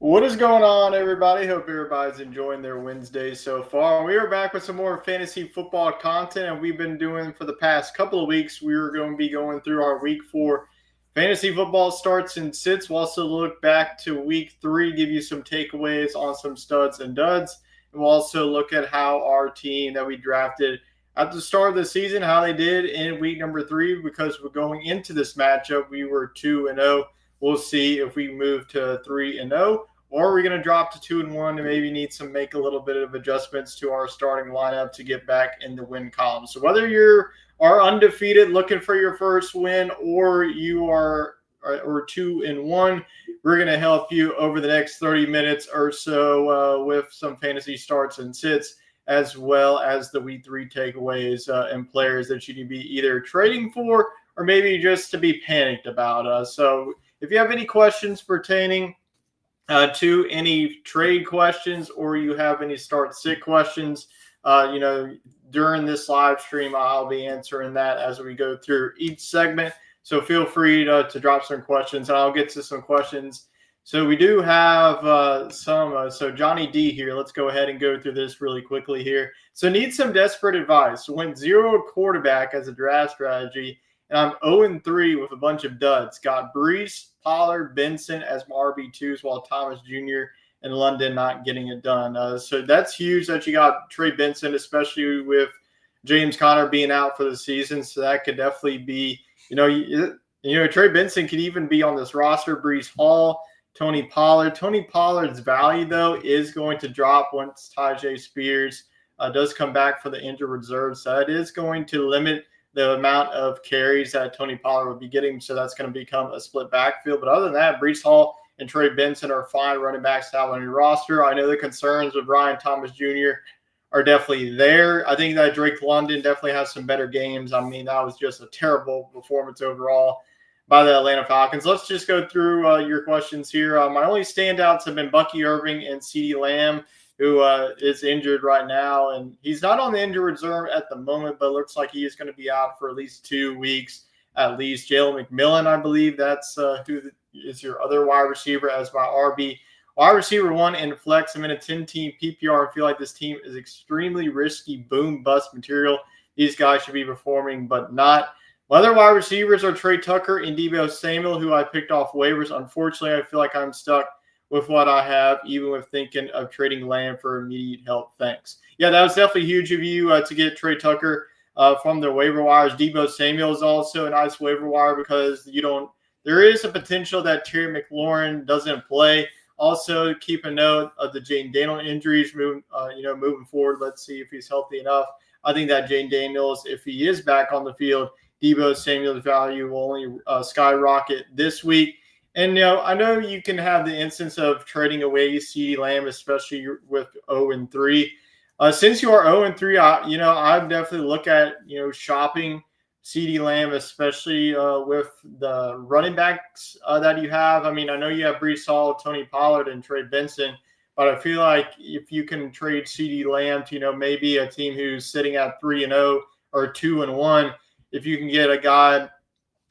What is going on, everybody? Hope everybody's enjoying their Wednesday so far. We are back with some more fantasy football content, and we've been doing for the past couple of weeks. We are going to be going through our week 4 fantasy football starts and sits. We'll also look back to week 3, give you some takeaways on some studs and duds. And we'll also look at how our team that we drafted at the start of the season, how they did in week number 3, because we're going into this matchup, we were 2-0. We'll see if we move to 3-0 or are we going to drop to 2-1 and maybe need to make a little bit of adjustments to our starting lineup to get back in the win column? So whether you are undefeated looking for your first win or you are 2-1, we're going to help you over the next 30 minutes or so with some fantasy starts and sits, as well as the week 3 takeaways and players that you need to be either trading for or maybe just to be panicked about. So if you have any questions pertaining to any trade questions or you have any start sit questions, during this live stream, I'll be answering that as we go through each segment. So feel free to drop some questions, and I'll get to some questions. So we do have some. So Johnny D here. Let's go ahead and go through this really quickly here. So need some desperate advice. So went 0 quarterback as a draft strategy, and I'm 0-3 with a bunch of duds. Got Brees, Pollard, Benson as my RB2s, while Thomas Jr. and London not getting it done. So that's huge that you got Trey Benson, especially with James Conner being out for the season. So that could definitely be, Trey Benson could even be on this roster. Brees Hall, Tony Pollard. Tony Pollard's value, though, is going to drop once Tyjae Spears does come back for the injured reserve. So that is going to limit the amount of carries that Tony Pollard will be getting. So that's going to become a split backfield. But other than that, Brees Hall and Trey Benson are fine running backs to have on your roster. I know the concerns with Ryan Thomas Jr. are definitely there. I think that Drake London definitely has some better games. I mean, that was just a terrible performance overall by the Atlanta Falcons. Let's just go through your questions here. My only standouts have been Bucky Irving and CeeDee Lamb, who is injured right now. And he's not on the injured reserve at the moment, but it looks like he is going to be out for at least 2 weeks at least. Jalen McMillan, I believe that's who is your other wide receiver as my RB. Wide receiver 1 in flex. I'm in a 10-team PPR. I feel like this team is extremely risky, boom-bust material. These guys should be performing, but not. My other wide receivers are Trey Tucker and Deebo Samuel, who I picked off waivers. Unfortunately, I feel like I'm stuck with what I have, even with thinking of trading Lamb for immediate help. Thanks. Yeah, that was definitely huge of you to get Trey Tucker from the waiver wires. Deebo Samuel is also a nice waiver wire because there is a potential that Terry McLaurin doesn't play. Also, keep a note of the Jane Daniel injuries moving forward. Let's see if he's healthy enough. I think that Jane Daniels, if he is back on the field, Deebo Samuel's value will only skyrocket this week. And, I know you can have the instance of trading away CeeDee Lamb, especially with 0-3. Since you are 0-3, I'd definitely look at, shopping CeeDee Lamb, especially with the running backs that you have. I mean, I know you have Brees Hall, Tony Pollard, and Trey Benson, but I feel like if you can trade CeeDee Lamb to, maybe a team who's sitting at 3-0 or 2-1, if you can get a guy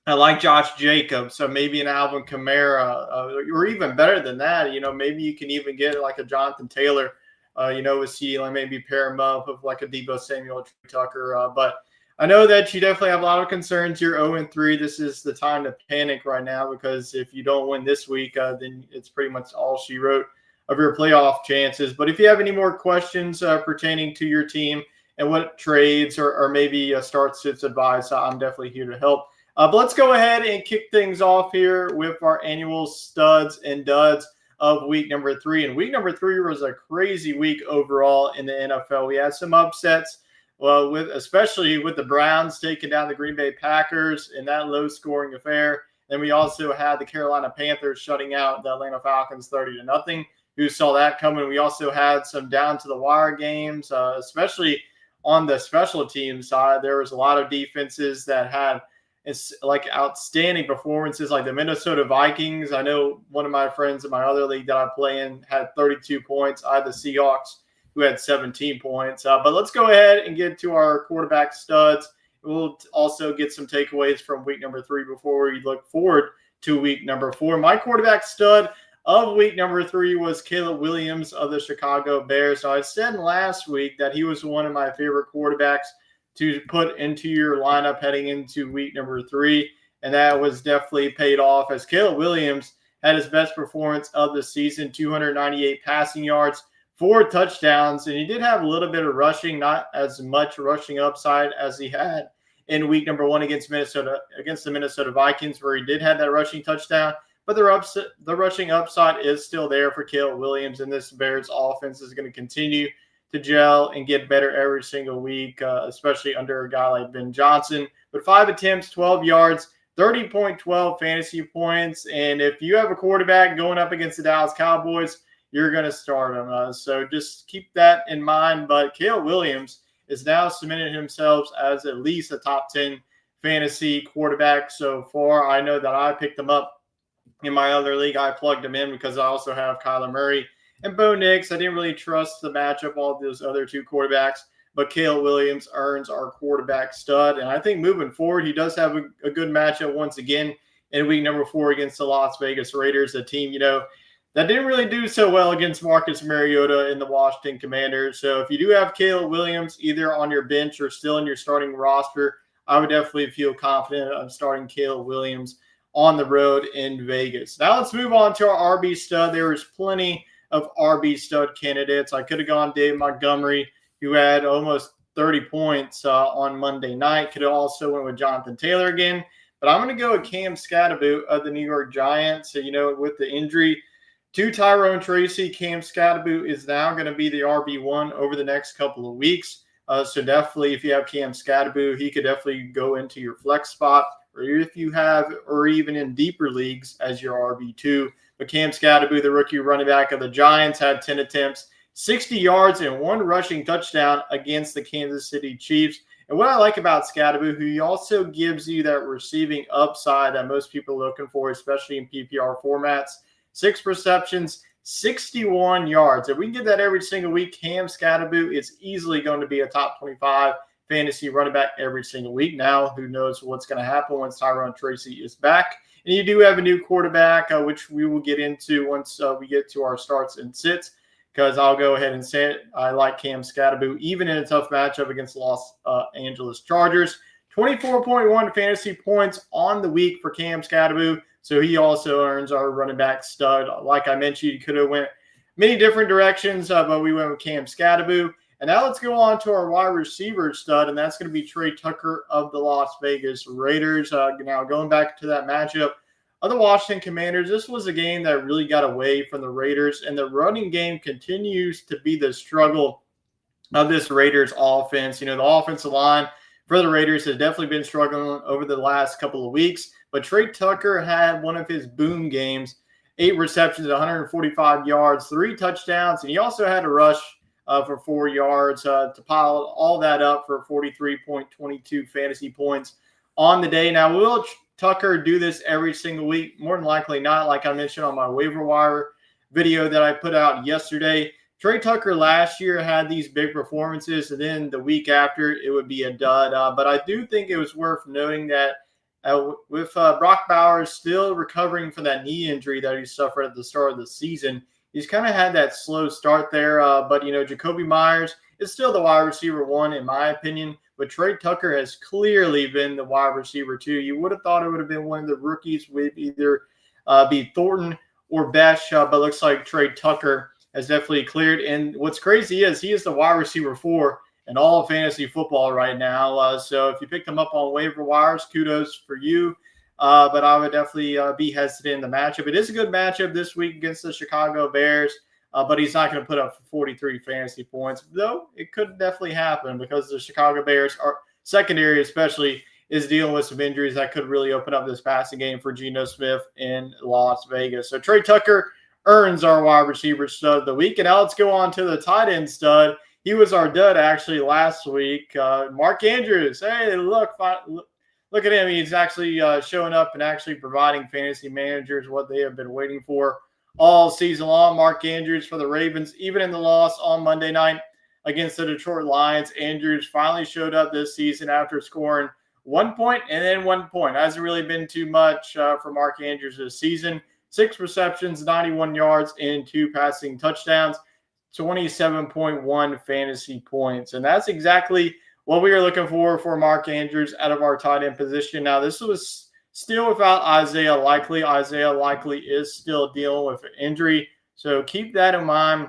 I like Josh Jacobs, so maybe an Alvin Kamara, or even better than that, maybe you can even get like a Jonathan Taylor, with CeeDee Lamb, maybe pair him up with like a Deebo Samuel, Trey Tucker. But I know that you definitely have a lot of concerns. You're 0-3. This is the time to panic right now because if you don't win this week, then it's pretty much all she wrote of your playoff chances. But if you have any more questions pertaining to your team and what trades or maybe start sits advice, I'm definitely here to help. But let's go ahead and kick things off here with our annual studs and duds of week number 3. And week number 3 was a crazy week overall in the NFL. We had some upsets, especially with the Browns taking down the Green Bay Packers in that low-scoring affair. Then we also had the Carolina Panthers shutting out the Atlanta Falcons 30-0. Who saw that coming? We also had some down-to-the-wire games, especially on the special team side. There was a lot of defenses that had it's like outstanding performances, like the Minnesota Vikings. I know one of my friends in my other league that I play in had 32 points. I had the Seahawks who had 17 points. But let's go ahead and get to our quarterback studs. We'll also get some takeaways from week number 3 before we look forward to week number 4. My quarterback stud, of week number 3 was Caleb Williams of the Chicago Bears. So I said last week that he was one of my favorite quarterbacks to put into your lineup heading into week number 3. And that was definitely paid off as Caleb Williams had his best performance of the season, 298 passing yards, 4 touchdowns. And he did have a little bit of rushing, not as much rushing upside as he had in week number 1 against the Minnesota Vikings, where he did have that rushing touchdown. But the rushing upside is still there for Caleb Williams, and this Bears offense is going to continue to gel and get better every single week, especially under a guy like Ben Johnson. But 5 attempts, 12 yards, 30.12 fantasy points. And if you have a quarterback going up against the Dallas Cowboys, you're going to start him. So just keep that in mind. But Caleb Williams is now cemented himself as at least a top 10 fantasy quarterback so far. I know that I picked him up in my other league. I plugged him in because I also have Kyler Murray and Bo Nix. I didn't really trust the matchup, all those other 2 quarterbacks, but Caleb Williams earns our quarterback stud. And I think moving forward, he does have a good matchup once again in week number 4 against the Las Vegas Raiders, a team, that didn't really do so well against Marcus Mariota in the Washington Commanders. So if you do have Caleb Williams either on your bench or still in your starting roster, I would definitely feel confident of starting Caleb Williams on the road in Vegas. Now let's move on to our RB stud. There was plenty of RB stud candidates. I could have gone Dave Montgomery, who had almost 30 points on Monday night. Could have also went with Jonathan Taylor again. But I'm going to go with Cam Skattebo of the New York Giants. So, with the injury to Tyrone Tracy, Cam Skattebo is now going to be the RB1 over the next couple of weeks. So definitely, if you have Cam Skattebo, he could definitely go into your flex spot, or if you have, or even in deeper leagues as your RB2. But Cam Skattebo, the rookie running back of the Giants, had 10 attempts, 60 yards, and 1 rushing touchdown against the Kansas City Chiefs. And what I like about Skattebo, who he also gives you that receiving upside that most people are looking for, especially in PPR formats, 6 receptions, 61 yards. If we can get that every single week, Cam Skattebo is easily going to be a top 25 fantasy running back every single week. Now, who knows what's going to happen once Tyrone Tracy is back. And you do have a new quarterback, which we will get into once we get to our starts and sits, because I'll go ahead and say it. I like Cam Skattebo, even in a tough matchup against the Los Angeles Chargers. 24.1 fantasy points on the week for Cam Skattebo. So he also earns our running back stud. Like I mentioned, you could have went many different directions, but we went with Cam Skattebo. And now let's go on to our wide receiver stud, and that's going to be Trey Tucker of the Las Vegas Raiders. Now, going back to that matchup of the Washington Commanders, this was a game that really got away from the Raiders, and the running game continues to be the struggle of this Raiders offense. The offensive line for the Raiders has definitely been struggling over the last couple of weeks, but Trey Tucker had one of his boom games, 8 receptions, 145 yards, 3 touchdowns, and he also had a rush for 4 yards to pile all that up for 43.22 fantasy points on the day. Now, will Tucker do this every single week? More than likely not, like I mentioned on my waiver wire video that I put out yesterday. Trey Tucker last year had these big performances, and then the week after it would be a dud. But I do think it was worth noting that with Brock Bowers still recovering from that knee injury that he suffered at the start of the season, he's kind of had that slow start there. But, Jacoby Myers is still the wide receiver 1, in my opinion. But Trey Tucker has clearly been the wide receiver 2. You would have thought it would have been one of the rookies with either be Thornton or Besh, but looks like Trey Tucker has definitely cleared. And what's crazy is he is the wide receiver 4 in all of fantasy football right now. So if you picked him up on waiver wires, kudos for you. But I would definitely be hesitant in the matchup. It is a good matchup this week against the Chicago Bears, but he's not going to put up 43 fantasy points, though it could definitely happen because the Chicago Bears, are secondary especially, is dealing with some injuries that could really open up this passing game for Geno Smith in Las Vegas. So Trey Tucker earns our wide receiver stud of the week. And now let's go on to the tight end stud. He was our dud actually last week. Mark Andrews. Hey, look at him. He's actually showing up and actually providing fantasy managers what they have been waiting for all season long. Mark Andrews for the Ravens, even in the loss on Monday night against the Detroit Lions. Andrews finally showed up this season after scoring 1 point and then 1 point. Hasn't really been too much for Mark Andrews this season. 6 receptions, 91 yards, and 2 passing touchdowns, 27.1 fantasy points. And that's exactly what we were looking for Mark Andrews out of our tight end position. Now, this was still without Isaiah Likely. Isaiah Likely is still dealing with an injury. So keep that in mind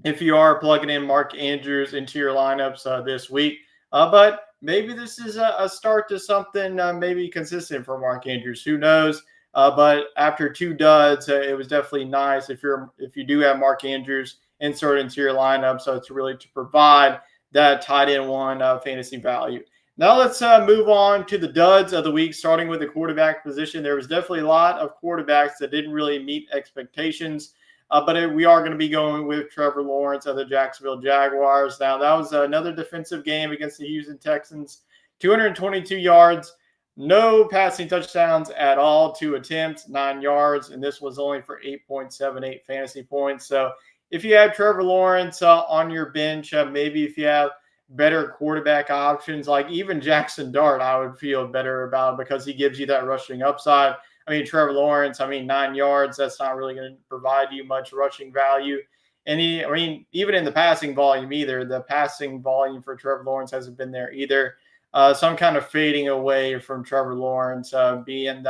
if you are plugging in Mark Andrews into your lineups this week. But maybe this is a start to something maybe consistent for Mark Andrews. Who knows? But after 2 duds, it was definitely nice if you do have Mark Andrews inserted into your lineup. So it's really to provide that tight end one fantasy value. Now let's move on to the duds of the week, starting with the quarterback position. There was definitely a lot of quarterbacks that didn't really meet expectations. But we are going to be going with Trevor Lawrence of the Jacksonville Jaguars. Now, that was another defensive game against the Houston Texans. 222 yards, no passing touchdowns at all, 2 attempts, 9 yards, and this was only for 8.78 fantasy points. So if you have Trevor Lawrence on your bench, maybe if you have better quarterback options, like even Jackson Dart, I would feel better about because he gives you that rushing upside. I mean, Trevor Lawrence, 9 yards, that's not really going to provide you much rushing value. And even in the passing volume either, the passing volume for Trevor Lawrence hasn't been there either. So I'm kind of fading away from Trevor Lawrence being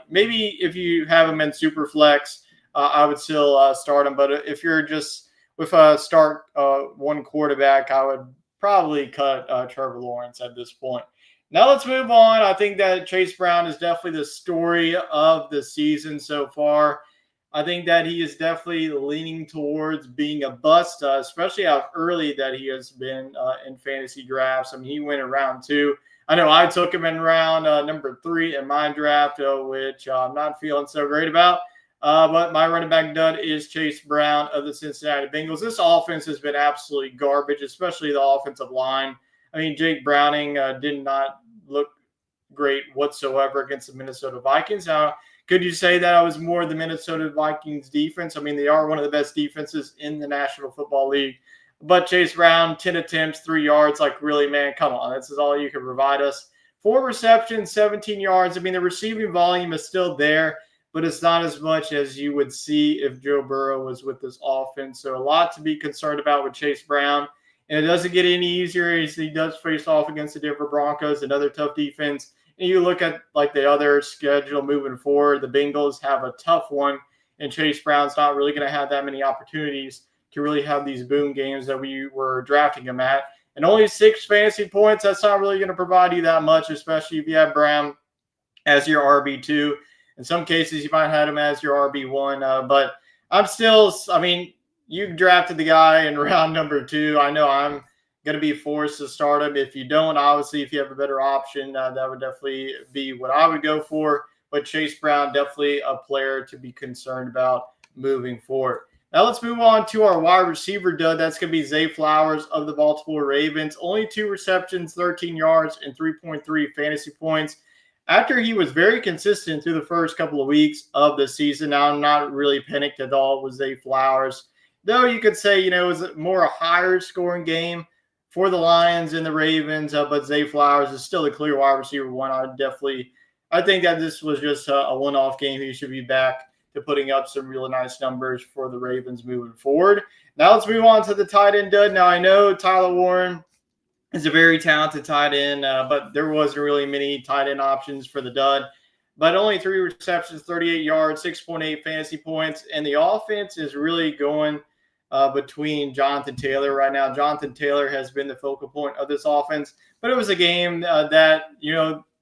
maybe if you have him in super flex, I would still start him. But if you're just with a start one quarterback, I would probably cut Trevor Lawrence at this point. Now let's move on. I think that Chase Brown is definitely the story of the season so far. I think that he is definitely leaning towards being a bust, especially how early that he has been in fantasy drafts. He went in round 2. I know I took him in round number 3 in my draft, which I'm not feeling so great about. But my running back dud is Chase Brown of the Cincinnati Bengals. This offense has been absolutely garbage, especially the offensive line. Jake Browning did not look great whatsoever against the Minnesota Vikings. Now, could you say that I was more the Minnesota Vikings defense? They are one of the best defenses in the National Football League. But Chase Brown, 10 attempts, 3 yards. Really, man, come on. This is all you can provide us. 4 receptions, 17 yards. The receiving volume is still there, but it's not as much as you would see if Joe Burrow was with this offense. So a lot to be concerned about with Chase Brown. And it doesn't get any easier as he does face off against the Denver Broncos, another tough defense. And you look at the other schedule moving forward, the Bengals have a tough one, and Chase Brown's not really going to have that many opportunities to really have these boom games that we were drafting him at. And only 6 fantasy points, that's not really going to provide you that much, especially if you have Brown as your RB2. In some cases, you might have him as your RB1. But I'm still, you drafted the guy in round number 2. I know I'm going to be forced to start him. If you don't, obviously, if you have a better option, that would definitely be what I would go for. But Chase Brown, definitely a player to be concerned about moving forward. Now let's move on to our wide receiver dud. That's going to be Zay Flowers of the Baltimore Ravens. Only 2 receptions, 13 yards, and 3.3 fantasy points. After he was very consistent through the first couple of weeks of the season, now I'm not really panicked at all with Zay Flowers. Though you could say, it was more a higher scoring game for the Lions and the Ravens, but Zay Flowers is still the clear wide receiver 1. I think that this was just a one-off game. He should be back to putting up some really nice numbers for the Ravens moving forward. Now let's move on to the tight end dud. Now I know Tyler Warren is a very talented tight end, but there wasn't really many tight end options for the dud. But only 3 receptions, 38 yards, 6.8 fantasy points, and the offense is really going between Jonathan Taylor right now. Jonathan Taylor has been the focal point of this offense, but it was a game that,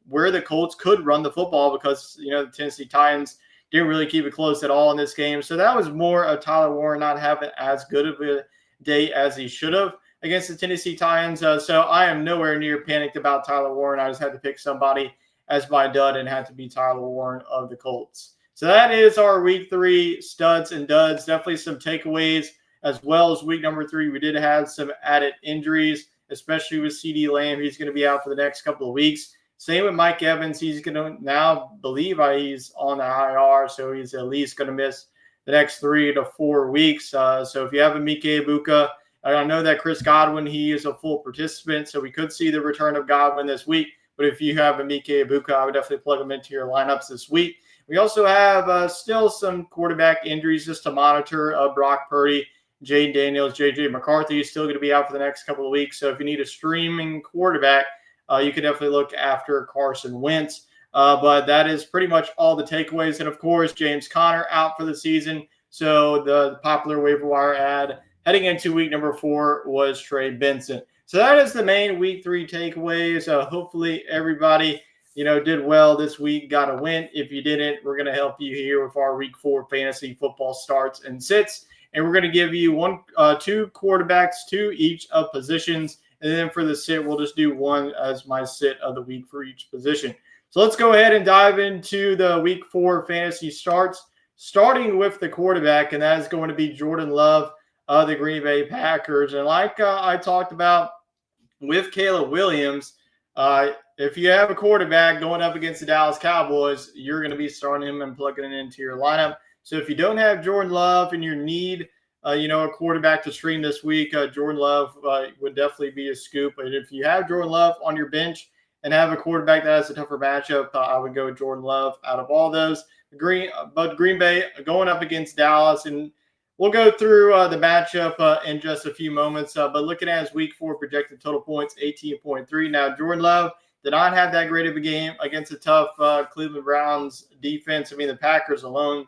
where the Colts could run the football because, the Tennessee Titans didn't really keep it close at all in this game. So that was more of Tyler Warren not having as good of a day as he should have against the Tennessee Titans. So I am nowhere near panicked about Tyler Warren. I just had to pick somebody as my dud and had to be Tyler Warren of the Colts. So that is our week 3 studs and duds. Definitely some takeaways as well as week number 3. We did have some added injuries, especially with CeeDee Lamb. He's going to be out for the next couple of weeks. Same with Mike Evans. He's going to now believe he's on the IR, so he's at least going to miss the next 3 to 4 weeks. So if you have a Mike Ibuka, I know that Chris Godwin, he is a full participant, so we could see the return of Godwin this week. But if you have a Mike Ibuka, I would definitely plug him into your lineups this week. We also have still some quarterback injuries just to monitor. Brock Purdy, Jay Daniels, J.J. McCarthy is still going to be out for the next couple of weeks. So if you need a streaming quarterback, you can definitely look after Carson Wentz. But that is pretty much all the takeaways. And, of course, James Conner out for the season. So the popular waiver wire ad heading into week number 4 was Trey Benson. So that is the main week 3 takeaways. Hopefully everybody, did well this week, got a win. If you didn't, we're going to help you here with our week 4 fantasy football starts and sits. And we're going to give you two quarterbacks, 2 each of positions. And then for the sit, we'll just do 1 as my sit of the week for each position. So let's go ahead and dive into the week 4 fantasy starts, starting with the quarterback, and that is going to be Jordan Love of the Green Bay Packers. And like I talked about with Caleb Williams, if you have a quarterback going up against the Dallas Cowboys, you're going to be starting him and plugging it into your lineup. So if you don't have Jordan Love and you need, a quarterback to stream this week, Jordan Love would definitely be a scoop. But if you have Jordan Love on your bench and have a quarterback that has a tougher matchup, I would go with Jordan Love out of all those. But Green Bay going up against Dallas, and we'll go through the matchup in just a few moments. But looking at his week 4 projected total points, 18.3. Now, Jordan Love did not have that great of a game against a tough Cleveland Browns defense. I mean, the Packers alone,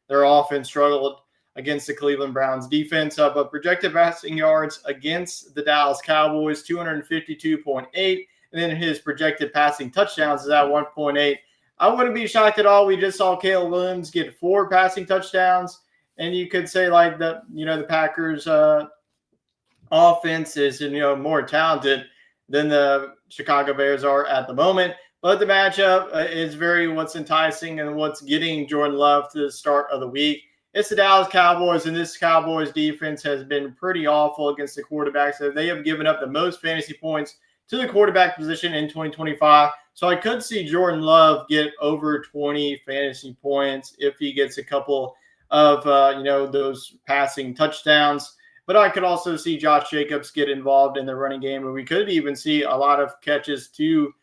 their offense struggled against the Cleveland Browns defense. But projected passing yards against the Dallas Cowboys, 252.8. And then his projected passing touchdowns is at 1.8. I wouldn't be shocked at all. We just saw Caleb Williams get 4 passing touchdowns. And you could say like the Packers offense is, more talented than the Chicago Bears are at the moment. But the matchup is very what's enticing and what's getting Jordan Love to the start of the week. It's the Dallas Cowboys, and this Cowboys defense has been pretty awful against the quarterbacks. So they have given up the most fantasy points to the quarterback position in 2025. So I could see Jordan Love get over 20 fantasy points if he gets a couple of, those passing touchdowns. But I could also see Josh Jacobs get involved in the running game, and we could even see a lot of catches to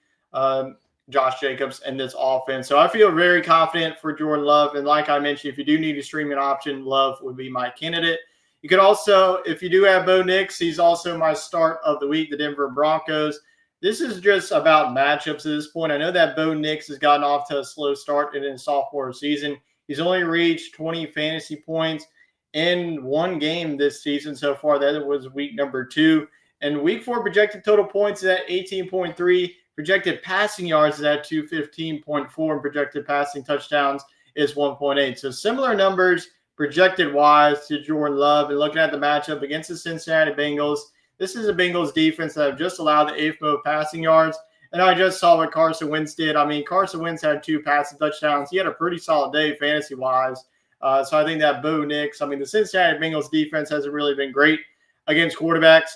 Josh Jacobs in this offense. So I feel very confident for Jordan Love. And like I mentioned, if you do need a streaming option, Love would be my candidate. You could also, if you do have Bo Nix, he's also my start of the week, the Denver Broncos. This is just about matchups at this point. I know that Bo Nix has gotten off to a slow start in his sophomore season. He's only reached 20 fantasy points in 1 game this season so far. That was week number 2. And week 4 projected total points is at 18.3. Projected passing yards is at 215.4. And projected passing touchdowns is 1.8. So similar numbers projected-wise to Jordan Love. And looking at the matchup against the Cincinnati Bengals, this is a Bengals defense that have just allowed the 8th most passing yards. And I just saw what Carson Wentz did. I mean, Carson Wentz had 2 passing touchdowns. He had a pretty solid day fantasy-wise. So I think that Bo Nix, the Cincinnati Bengals defense hasn't really been great against quarterbacks.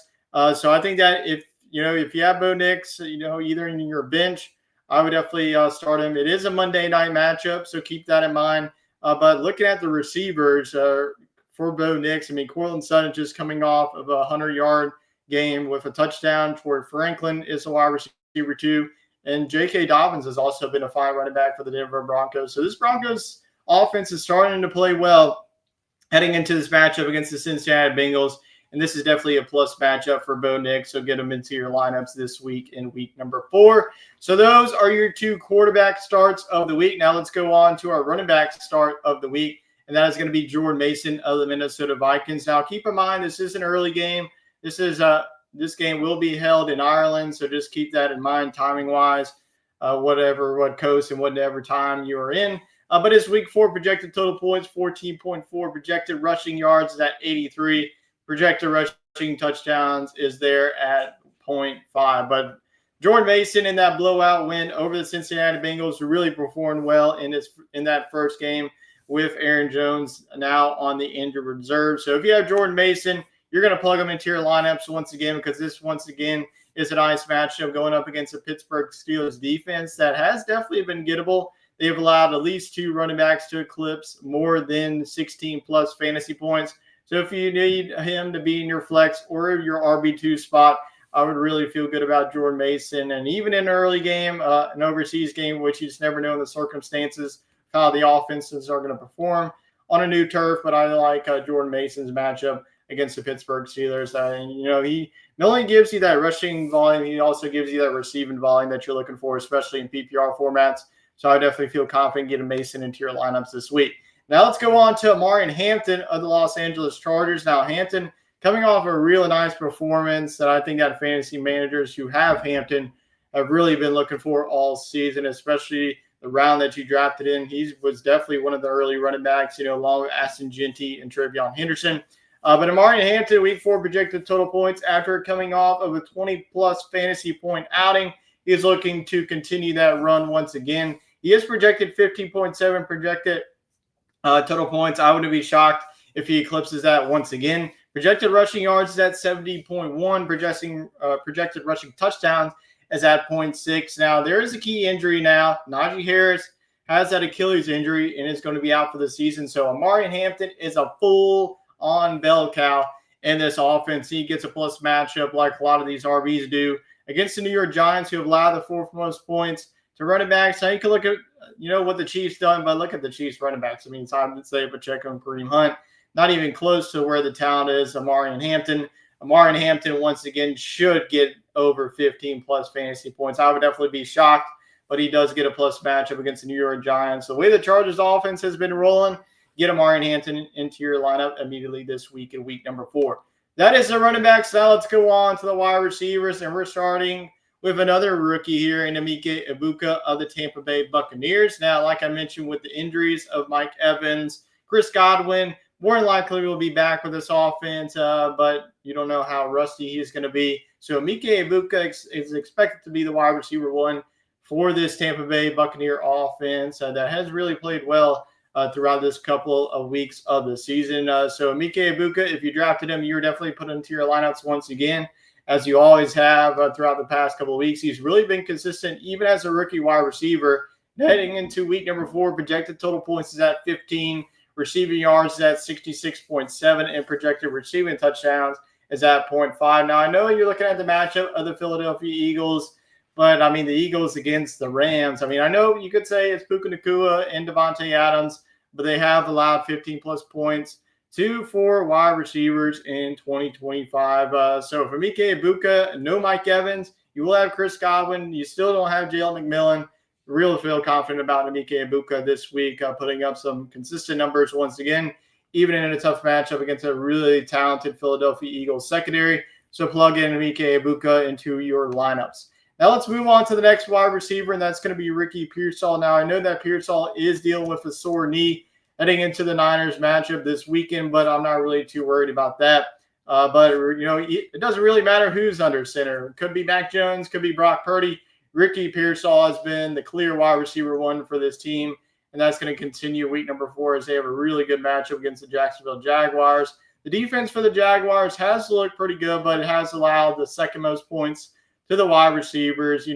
So I think that if you have Bo Nix, either in your bench, I would definitely start him. It is a Monday night matchup, so keep that in mind. But looking at the receivers for Bo Nix, Cortland Sutton just coming off of a 100-yard game with a touchdown. Troy Franklin is a wide receiver too. And J.K. Dobbins has also been a fine running back for the Denver Broncos. So this Broncos offense is starting to play well heading into this matchup against the Cincinnati Bengals. And this is definitely a plus matchup for Bo Nix. So get them into your lineups this week in week number 4. So those are your 2 quarterback starts of the week. Now let's go on to our running back start of the week. And that is going to be Jordan Mason of the Minnesota Vikings. Now keep in mind, this is an early game. This game will be held in Ireland. So just keep that in mind timing wise, what coast and whatever time you are in. But his week 4 projected total points, 14.4. Projected rushing yards is at 83. Projected rushing touchdowns is there at 0.5. But Jordan Mason in that blowout win over the Cincinnati Bengals really performed well in that first game with Aaron Jones now on the injured reserve. So if you have Jordan Mason, you're going to plug him into your lineups once again, because this once again is a nice matchup going up against the Pittsburgh Steelers defense that has definitely been gettable. They've allowed at least 2 running backs to eclipse more than 16-plus fantasy points. So if you need him to be in your flex or your RB2 spot, I would really feel good about Jordan Mason. And even in an early game, an overseas game, which you just never know in the circumstances, how the offenses are going to perform on a new turf, but I like Jordan Mason's matchup against the Pittsburgh Steelers. He not only gives you that rushing volume, he also gives you that receiving volume that you're looking for, especially in PPR formats. So I definitely feel confident getting Mason into your lineups this week. Now let's go on to Amari Hampton of the Los Angeles Chargers. Now Hampton coming off a really nice performance that I think that fantasy managers who have Hampton have really been looking for all season, especially the round that you drafted in. He was definitely one of the early running backs, along with Aston Ginty and Trevion Henderson. But Amari Hampton, week 4 projected total points after coming off of a 20-plus fantasy point outing. He is looking to continue that run once again. He is projected 15.7 projected total points. I wouldn't be shocked if he eclipses that once again. Projected rushing yards is at 70.1. Projected rushing touchdowns is at 0.6. Now, there is a key injury now. Najee Harris has that Achilles injury and is going to be out for the season. So Amari Hampton is a full-on bell cow in this offense. He gets a plus matchup like a lot of these RBs do against the New York Giants, who have allowed the 4th most points to running backs. Now you can look at, what the Chiefs done, but look at the Chiefs running backs. I mean, Simon Say, Pacheco, and Kareem Hunt, not even close to where the talent is. Amari Hampton, once again, should get over 15-plus fantasy points. I would definitely be shocked, but he does get a plus matchup against the New York Giants. The way the Chargers offense has been rolling, get Amari Hampton into your lineup immediately this week in week number 4. That is the running backs. Now let's go on to the wide receivers, and we're starting with another rookie here in Emeka Egbuka of the Tampa Bay Buccaneers. Now, like I mentioned, with the injuries of Mike Evans, Chris Godwin, more than likely will be back with this offense, but you don't know how rusty he's going to be. So Emeka Egbuka is expected to be the wide receiver 1 for this Tampa Bay Buccaneer offense that has really played well throughout this couple of weeks of the season. So Emeka Egbuka, if you drafted him, you're definitely put into your lineups once again, as you always have throughout the past couple of weeks. He's really been consistent, even as a rookie wide receiver. Heading into week number 4, projected total points is at 15, receiving yards is at 66.7, and projected receiving touchdowns is at 0.5. Now, I know you're looking at the matchup of the Philadelphia Eagles, but, I mean, the Eagles against the Rams. I mean, I know you could say it's Puka Nacua and Devontae Adams, but they have allowed 15-plus points to 4 wide receivers in 2025. So for Emeka Egbuka, no Mike Evans. You will have Chris Godwin. You still don't have Jalen McMillan. Really feel confident about Emeka Egbuka this week, putting up some consistent numbers once again, even in a tough matchup against a really talented Philadelphia Eagles secondary. So plug in Emeka Egbuka into your lineups. Now let's move on to the next wide receiver, and that's going to be Ricky Pearsall. Now I know that Pearsall is dealing with a sore knee heading into the Niners matchup this weekend, but I'm not really too worried about that. But it doesn't really matter who's under center. It could be Mac Jones, could be Brock Purdy. Ricky Pearsall has been the clear wide receiver 1 for this team, and that's going to continue week number 4 as they have a really good matchup against the Jacksonville Jaguars. The defense for the Jaguars has looked pretty good, but it has allowed the second most points to the wide receivers.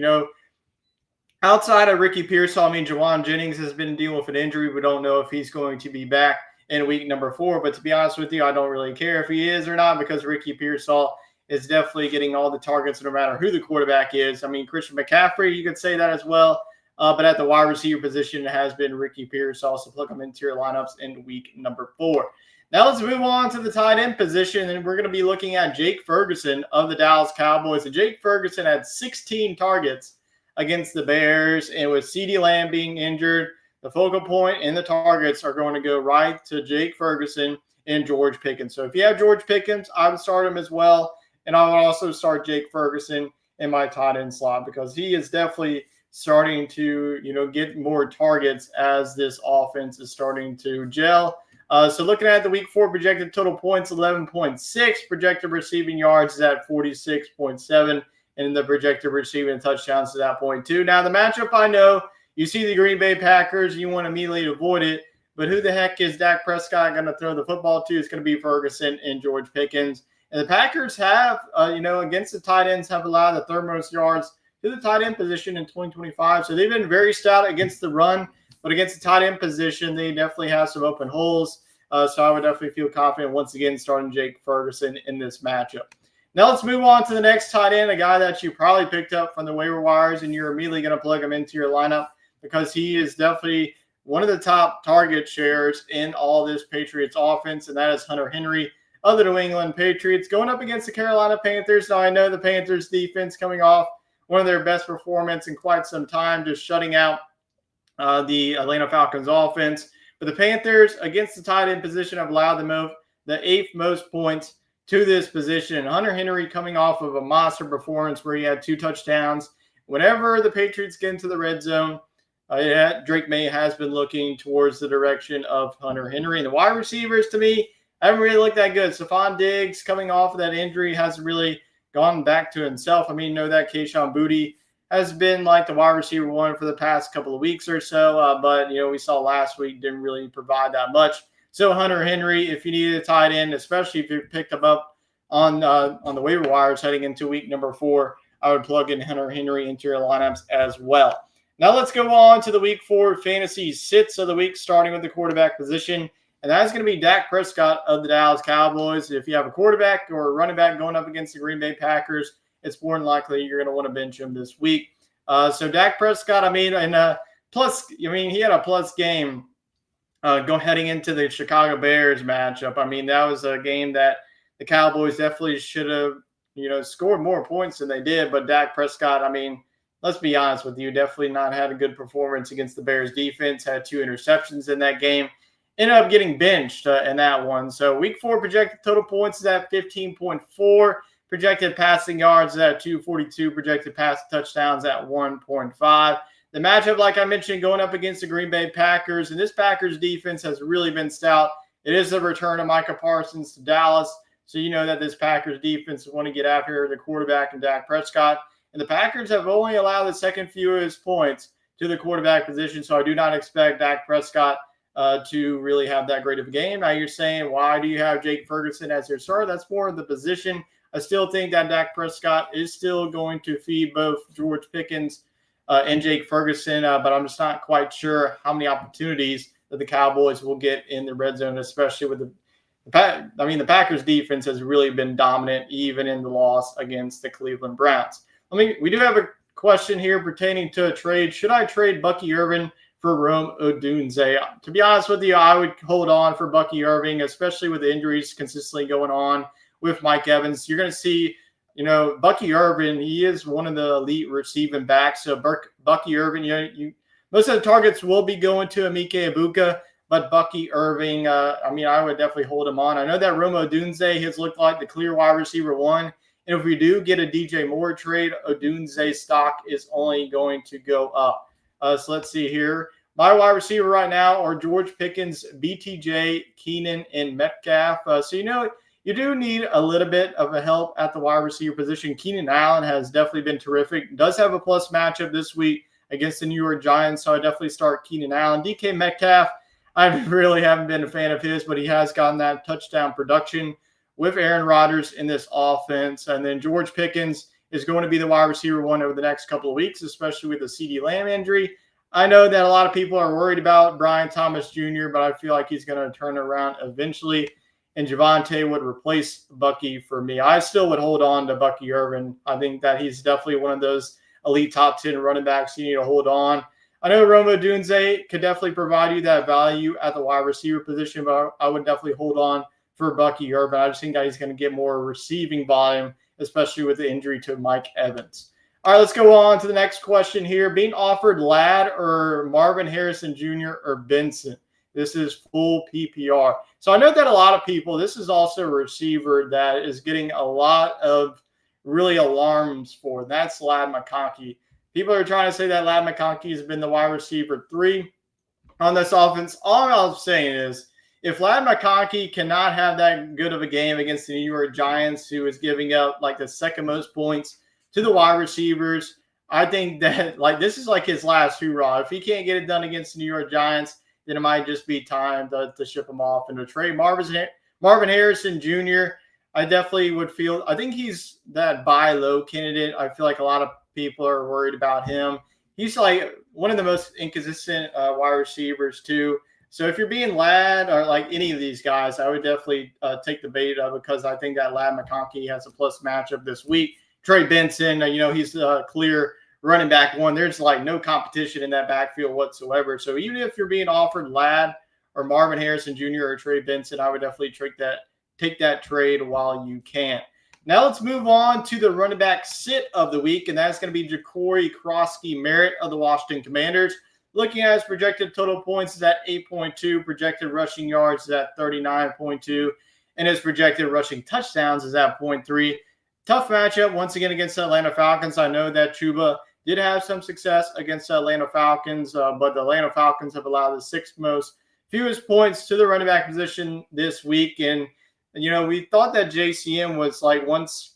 Outside of Ricky Pearsall, I mean, Jawan Jennings has been dealing with an injury. We don't know if he's going to be back in week number 4. But to be honest with you, I don't really care if he is or not, because Ricky Pearsall is definitely getting all the targets no matter who the quarterback is. I mean, Christian McCaffrey, you could say that as well. But at the wide receiver position, it has been Ricky Pearsall. So plug him into your lineups in week number 4. Now let's move on to the tight end position, and we're going to be looking at Jake Ferguson of the Dallas Cowboys. And Jake Ferguson had 16 targets against the Bears, and with CeeDee Lamb being injured, the focal point and the targets are going to go right to Jake Ferguson and George Pickens. So if you have George Pickens, I would start him as well, and I would also start Jake Ferguson in my tight end slot, because he is definitely starting to get more targets as this offense is starting to gel. So looking at the week 4 projected total points, 11.6, projected receiving yards is at 46.7. And the projected receiving touchdowns to that point, too. Now, the matchup, I know you see the Green Bay Packers, you want to immediately avoid it. But who the heck is Dak Prescott going to throw the football to? It's going to be Ferguson and George Pickens. And the Packers have, against the tight ends, have allowed the 3rd most yards to the tight end position in 2025. So they've been very stout against the run. But against the tight end position, they definitely have some open holes. So I would definitely feel confident once again starting Jake Ferguson in this matchup. Now let's move on to the next tight end, a guy that you probably picked up from the waiver wires, and you're immediately going to plug him into your lineup because he is definitely one of the top target shares in all this Patriots offense, and that is Hunter Henry of the New England Patriots going up against the Carolina Panthers. Now, I know the Panthers defense coming off one of their best performance in quite some time, just shutting out the Atlanta Falcons offense. But the Panthers against the tight end position have allowed the eighth most points to this position. And Hunter Henry coming off of a monster performance where he had 2 touchdowns. Whenever the Patriots get into the red zone, Drake May has been looking towards the direction of Hunter Henry. And the wide receivers, to me, haven't really looked that good. Stephon Diggs coming off of that injury hasn't really gone back to himself. I mean, you know that Kayshon Boutte has been like the wide receiver one for the past couple of weeks or so. But, we saw last week didn't really provide that much. So Hunter Henry, if you needed a tight end, especially if you picked him up on the waiver wires heading into week number 4, I would plug in Hunter Henry into your lineups as well. Now let's go on to the week 4 fantasy sits of the week, starting with the quarterback position. And that's going to be Dak Prescott of the Dallas Cowboys. If you have a quarterback or a running back going up against the Green Bay Packers, it's more than likely you're going to want to bench him this week. So Dak Prescott, he had a plus game heading into the Chicago Bears matchup. That was a game that the Cowboys definitely should have, scored more points than they did. But Dak Prescott, let's be honest with you, definitely not had a good performance against the Bears defense, had 2 interceptions in that game. Ended up getting benched in that one. So week 4 projected total points is at 15.4. Projected passing yards is at 242. Projected pass touchdowns at 1.5. The matchup, like I mentioned, going up against the Green Bay Packers. And this Packers defense has really been stout. It is the return of Micah Parsons to Dallas. So you know that this Packers defense want to get after the quarterback and Dak Prescott. And the Packers have only allowed the second fewest points to the quarterback position. So I do not expect Dak Prescott to really have that great of a game. Now you're saying, why do you have Jake Ferguson as your starter? That's more of the position. I still think that Dak Prescott is still going to feed both George Pickens and Jake Ferguson, but I'm just not quite sure how many opportunities that the Cowboys will get in the red zone, especially with the Packers defense has really been dominant, even in the loss against the Cleveland Browns. We do have a question here pertaining to a trade. Should I trade Bucky Irvin for Rome Odunze? To be honest with you, I would hold on for Bucky Irvin, especially with the injuries consistently going on with Mike Evans. You're going to see, Bucky Irvin, he is one of the elite receiving backs. So Bucky Irvin, most of the targets will be going to Emeka Egbuka, but Bucky Irvin, I would definitely hold him on. I know that Rome Odunze has looked like the clear wide receiver 1. And if we do get a DJ Moore trade, Odunze's stock is only going to go up. So let's see here. My wide receiver right now are George Pickens, BTJ, Keenan, and Metcalf. You do need a little bit of a help at the wide receiver position. Keenan Allen has definitely been terrific. Does have a plus matchup this week against the New York Giants, so I definitely start Keenan Allen. DK Metcalf, I really haven't been a fan of his, but he has gotten that touchdown production with Aaron Rodgers in this offense. And then George Pickens is going to be the wide receiver 1 over the next couple of weeks, especially with the CeeDee Lamb injury. I know that a lot of people are worried about Brian Thomas Jr., but I feel like he's going to turn around eventually. And Javonte would replace Bucky for me. I still would hold on to Bucky Irvin. I think that he's definitely one of those elite top 10 running backs you need to hold on. I know Rome Odunze could definitely provide you that value at the wide receiver position, but I would definitely hold on for Bucky Irvin. I just think that he's going to get more receiving volume, especially with the injury to Mike Evans. All right, let's go on to the next question here. Being offered Ladd or Marvin Harrison Jr. or Benson? This is full PPR. So I know that a lot of people, this is also a receiver that is getting a lot of really alarms for. That's Ladd McConkey. People are trying to say that Ladd McConkey has been the wide receiver 3 on this offense. All I'm saying is, if Ladd McConkey cannot have that good of a game against the New York Giants, who is giving up like the second most points to the wide receivers, I think that this is like his last hoorah. If he can't get it done against the New York Giants, then it might just be time to ship him off and to trade. Marvin Harrison Jr., I definitely would feel – I think he's that buy low candidate. I feel like a lot of people are worried about him. He's like one of the most inconsistent wide receivers too. So if you're being Ladd or like any of these guys, I would definitely take the bait because I think that Ladd McConkey has a plus matchup this week. Trey Benson, he's a clear running back one. There's like no competition in that backfield whatsoever. So even if you're being offered Ladd or Marvin Harrison Jr. or Trey Benson, I would definitely take that trade while you can. Now let's move on to the running back sit of the week, and that's going to be Ja'Cory Krosky-Merritt of the Washington Commanders. Looking at his projected total points is at 8.2, projected rushing yards is at 39.2, and his projected rushing touchdowns is at 0.3. Tough matchup once again against the Atlanta Falcons. I know that Chuba did have some success against the Atlanta Falcons, but the Atlanta Falcons have allowed the fewest points to the running back position this week. And, we thought that JCM was like, once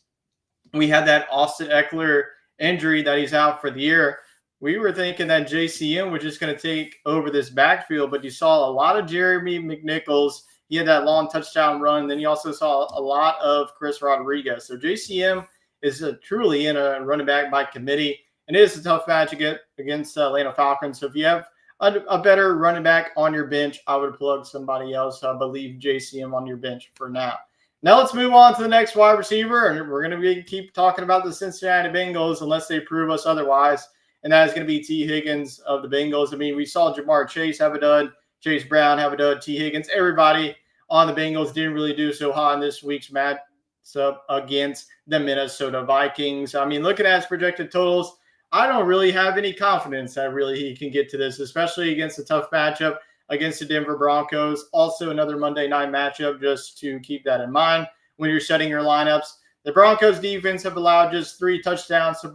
we had that Austin Eckler injury that he's out for the year, we were thinking that JCM was just going to take over this backfield, but you saw a lot of Jeremy McNichols. He had that long touchdown run. Then you also saw a lot of Chris Rodriguez. So JCM is truly in a running back by committee. And it is a tough match against the Atlanta Falcons. So if you have a better running back on your bench, I would plug somebody else. I believe JCM on your bench for now. Now let's move on to the next wide receiver. And we're going to keep talking about the Cincinnati Bengals unless they prove us otherwise. And that is going to be T. Higgins of the Bengals. I mean, we saw Jamar Chase have a dud. Chase Brown have a dud. T. Higgins. Everybody on the Bengals didn't really do so hot in this week's matchup against the Minnesota Vikings. I mean, looking at his projected totals, I don't really have any confidence that really he can get to this, especially against a tough matchup against the Denver Broncos. Also, another Monday night matchup, just to keep that in mind when you're setting your lineups. The Broncos defense have allowed just 3 touchdowns to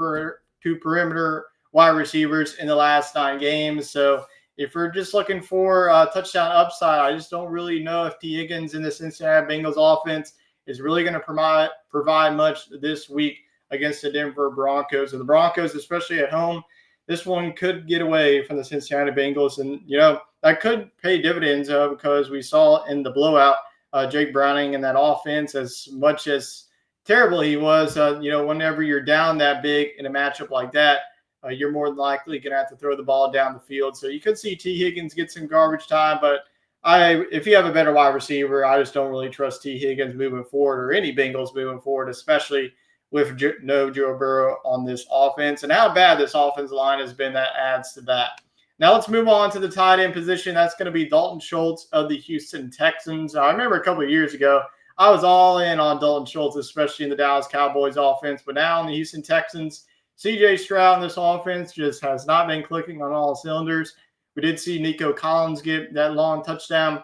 perimeter wide receivers in the last 9 games. So if you're just looking for a touchdown upside, I just don't really know if T. Higgins in the Cincinnati Bengals offense is really going to provide much this week against the Denver Broncos. And the Broncos, especially at home, this one could get away from the Cincinnati Bengals. And, that could pay dividends because we saw in the blowout Jake Browning in that offense, as much as terrible he was, whenever you're down that big in a matchup like that, you're more than likely going to have to throw the ball down the field. So you could see T. Higgins get some garbage time, but if you have a better wide receiver, I just don't really trust T. Higgins moving forward, or any Bengals moving forward, especially with no Joe Burrow on this offense. And how bad this offensive line has been, that adds to that. Now let's move on to the tight end position. That's going to be Dalton Schultz of the Houston Texans. I remember a couple of years ago, I was all in on Dalton Schultz, especially in the Dallas Cowboys offense. But now in the Houston Texans, C.J. Stroud in this offense just has not been clicking on all cylinders. We did see Nico Collins get that long touchdown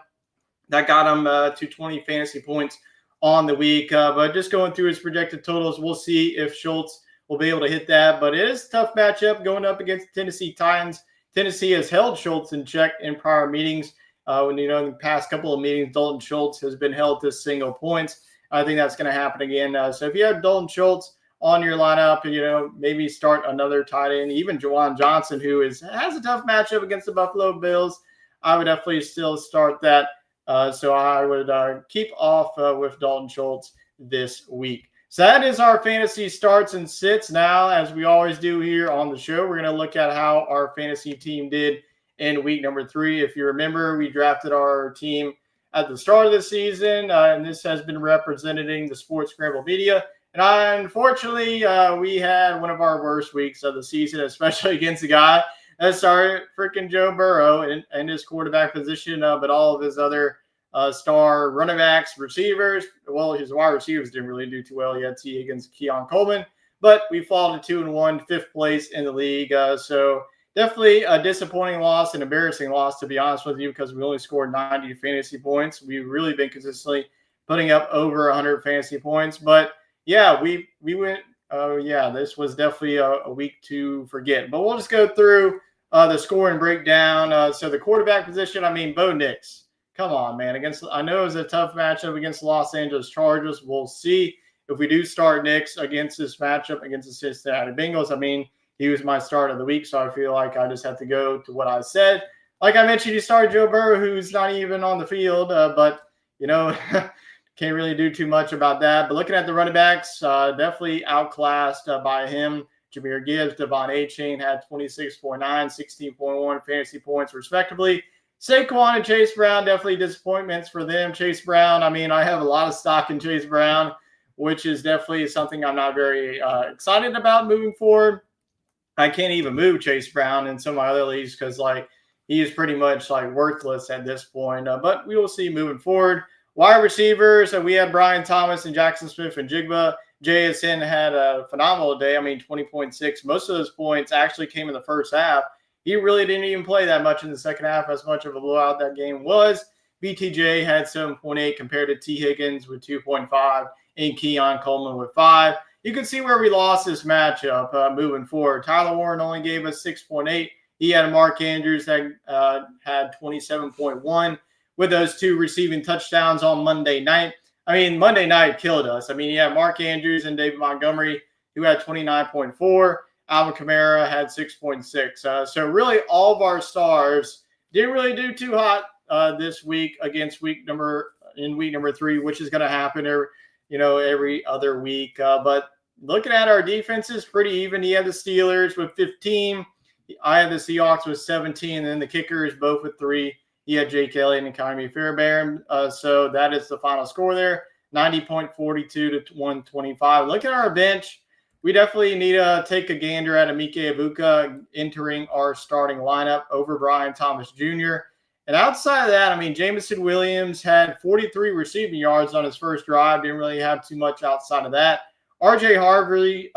that got him to 20 fantasy points on the week. But just going through his projected totals, we'll see if Schultz will be able to hit that. But it is a tough matchup going up against the Tennessee Titans. Tennessee has held Schultz in check in prior meetings. In the past couple of meetings, Dalton Schultz has been held to single points. I think that's going to happen again. So if you have Dalton Schultz on your lineup, and maybe start another tight end, even Juwan Johnson, who has a tough matchup against the Buffalo Bills, I would definitely still start that. So I would keep off with Dalton Schultz this week. So that is our fantasy starts and sits. Now, as we always do here on the show, we're going to look at how our fantasy team did in week number 3. If you remember, we drafted our team at the start of the season, and this has been representing the Sports Scramble Media. And unfortunately, we had one of our worst weeks of the season, especially against the guy that started freaking Joe Burrow in his quarterback position, but all of his other star running backs, receivers. Well, his wide receivers didn't really do too well. He had T. Higgins, Keon Coleman, but we fall to 2-1, 5th place in the league. So definitely a disappointing loss, an embarrassing loss, to be honest with you, because we only scored 90 fantasy points. We've really been consistently putting up over 100 fantasy points. But yeah, we went. This was definitely a week to forget. But we'll just go through the score and breakdown. So the quarterback position, Bo Nix. Come on, man. I know it was a tough matchup against the Los Angeles Chargers. We'll see if we do start Nix against this matchup against the Cincinnati Bengals. He was my start of the week, so I feel like I just have to go to what I said. Like I mentioned, you started Joe Burrow, who's not even on the field, but can't really do too much about that. But looking at the running backs, definitely outclassed by him. Jahmyr Gibbs, Devon Achane had 26.9, 16.1 fantasy points respectively. Saquon and Chase Brown, definitely disappointments for them. Chase Brown, I have a lot of stock in Chase Brown, which is definitely something I'm not very excited about moving forward. I can't even move Chase Brown in some of my other leagues because like he is pretty much like worthless at this point. But we will see moving forward. Wide receivers, we had Brian Thomas and Jackson Smith and Jigba. JSN had a phenomenal day. I mean, 20.6. Most of those points actually came in the first half. He really didn't even play that much in the second half, as much of a blowout that game was. BTJ had 7.8 compared to T. Higgins with 2.5 and Keon Coleman with 5. You can see where we lost this matchup moving forward. Tyler Warren only gave us 6.8. He had a Mark Andrews that had 27.1 with those 2 receiving touchdowns on Monday night. I mean, Monday night killed us. I mean, you had Mark Andrews and David Montgomery, who had 29.4. Alvin Kamara had 6.6. So really all of our stars didn't really do too hot this week against week number 3, which is going to happen every other week. But looking at our defenses, pretty even. He had the Steelers with 15. I had the Seahawks with 17, and then the kickers both with 3. He had Jake Elliott and Kyrie Fairbairn. So that is the final score there, 90.42 to 125. Looking at our bench, we definitely need to take a gander at Emike Ibuka entering our starting lineup over Brian Thomas Jr. And outside of that, I mean, Jameson Williams had 43 receiving yards on his first drive. Didn't really have too much outside of that. R.J. Harvey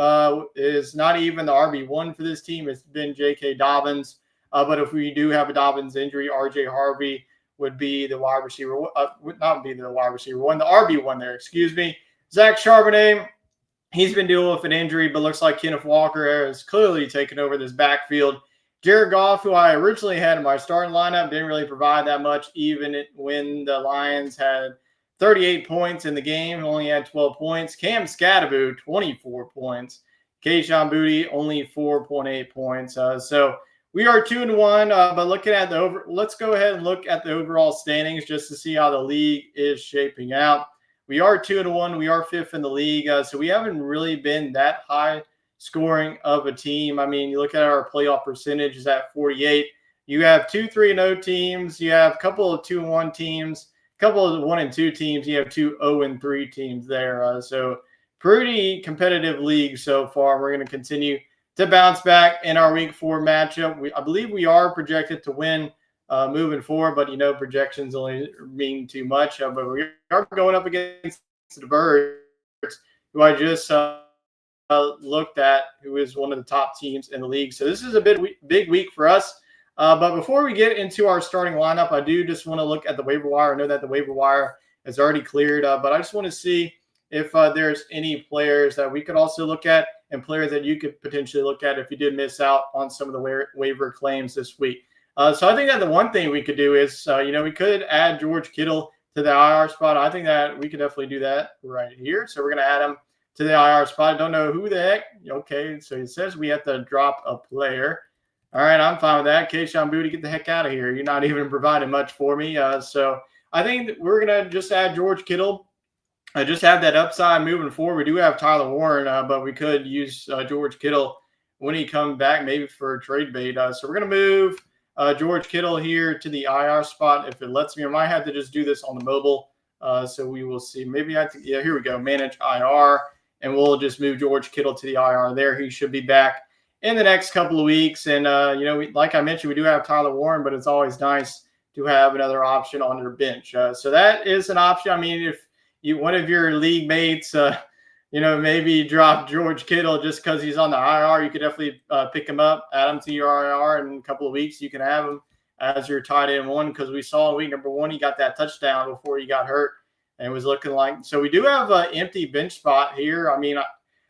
is not even the RB1 for this team. It's been J.K. Dobbins. But if we do have a Dobbins injury, R.J. Harvey would be the wide receiver. Would not be the wide receiver one, the RB1 there, excuse me. Zach Charbonnet, he's been dealing with an injury, but looks like Kenneth Walker has clearly taken over this backfield. Jared Goff, who I originally had in my starting lineup, didn't really provide that much, even when the Lions had 38 points in the game, only had 12 points. Cam Scatterbo, 24 points. Kayshon Boutte, only 4.8 points. So we are 2-1, but looking at let's go ahead and look at the overall standings just to see how the league is shaping out. We are 2-1. We are 5th in the league, so we haven't really been that high scoring of a team. I mean, you look at our playoff percentage is at 48. You have 2 3-0 teams. You have a couple of 2-1 teams, a couple of 1-2 teams. You have 2 0-3 teams there. So pretty competitive league so far. We're going to continue to bounce back in our Week 4 matchup. I believe we are projected to win moving forward, but projections only mean too much. But we are going up against the Birds, who I just looked at, who is one of the top teams in the league. So this is a big week for us. But before we get into our starting lineup, I do just want to look at the waiver wire. I know that the waiver wire is already cleared, but I just want to see if there's any players that we could also look at and players that you could potentially look at if you did miss out on some of the waiver claims this week. So I think that the one thing we could do is, we could add George Kittle to the IR spot. I think that we could definitely do that right here. So we're going to add him to the IR spot. I don't know who the heck. Okay, so he says we have to drop a player. All right, I'm fine with that. Kayshon Boutte, get the heck out of here. You're not even providing much for me. So I think that we're going to just add George Kittle. I just have that upside moving forward. We do have Tyler Warren, but we could use George Kittle when he comes back, maybe for a trade bait. So we're going to move George Kittle here to the IR spot. If it lets me, I might have to just do this on the mobile. So we will see. Maybe I have to, yeah, here we go. Manage IR. And we'll just move George Kittle to the IR there. He should be back in the next couple of weeks. And, like I mentioned, we do have Tyler Warren, but it's always nice to have another option on your bench. So that is an option. I mean, if one of your league mates, maybe drop George Kittle just because he's on the IR, you could definitely pick him up, add him to your IR, and in a couple of weeks you can have him as your tight end one, because we saw in week number 1 he got that touchdown before he got hurt. And it was looking like – so we do have an empty bench spot here. I mean,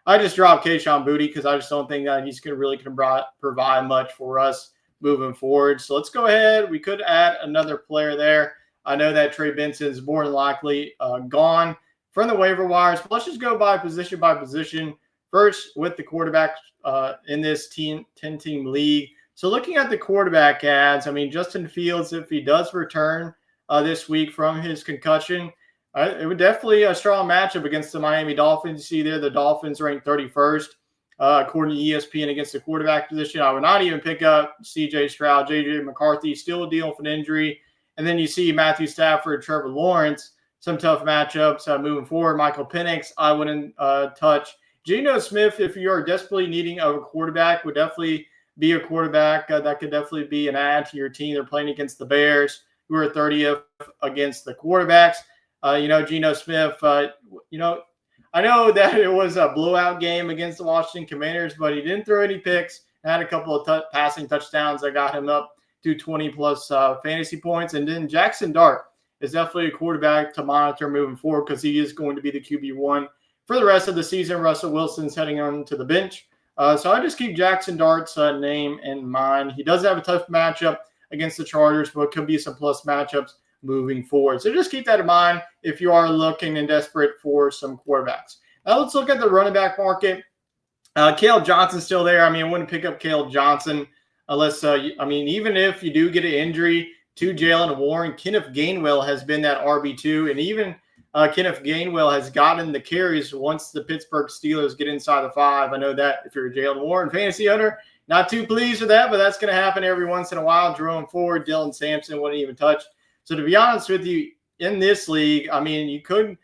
I just dropped Kayshon Boutte because I just don't think that he's going to really provide much for us moving forward. So let's go ahead. We could add another player there. I know that Trey Benson is more than likely gone from the waiver wires. But let's just go by position. First, with the quarterback in this 10-team league. So looking at the quarterback ads, I mean, Justin Fields, if he does return this week from his concussion – it would definitely a strong matchup against the Miami Dolphins. You see there, the Dolphins ranked 31st, according to ESPN, against the quarterback position. I would not even pick up C.J. Stroud, J.J. McCarthy, still dealing with an injury. And then you see Matthew Stafford, Trevor Lawrence, some tough matchups moving forward. Michael Penix, I wouldn't touch. Geno Smith, if you are desperately needing a quarterback, would definitely be a quarterback that could definitely be an add to your team. They're playing against the Bears, who are 30th against the quarterbacks. Geno Smith, I know that it was a blowout game against the Washington Commanders, but he didn't throw any picks. Had a couple of passing touchdowns that got him up to 20-plus fantasy points. And then Jackson Dart is definitely a quarterback to monitor moving forward because he is going to be the QB1 for the rest of the season. Russell Wilson's heading on to the bench. So I just keep Jackson Dart's name in mind. He does have a tough matchup against the Chargers, but it could be some plus matchups moving forward. So just keep that in mind if you are looking and desperate for some quarterbacks. Now let's look at the running back market. Caleb Johnson's still there. I mean, I wouldn't pick up Caleb Johnson unless, even if you do get an injury to Jalen Warren, Kenneth Gainwell has been that RB2, and even Kenneth Gainwell has gotten the carries once the Pittsburgh Steelers get inside the 5. I know that if you're a Jalen Warren fantasy owner, not too pleased with that, but that's going to happen every once in a while. Jerome Ford, Dylan Sampson wouldn't even touch. So to be honest with you, in this league, I mean, you could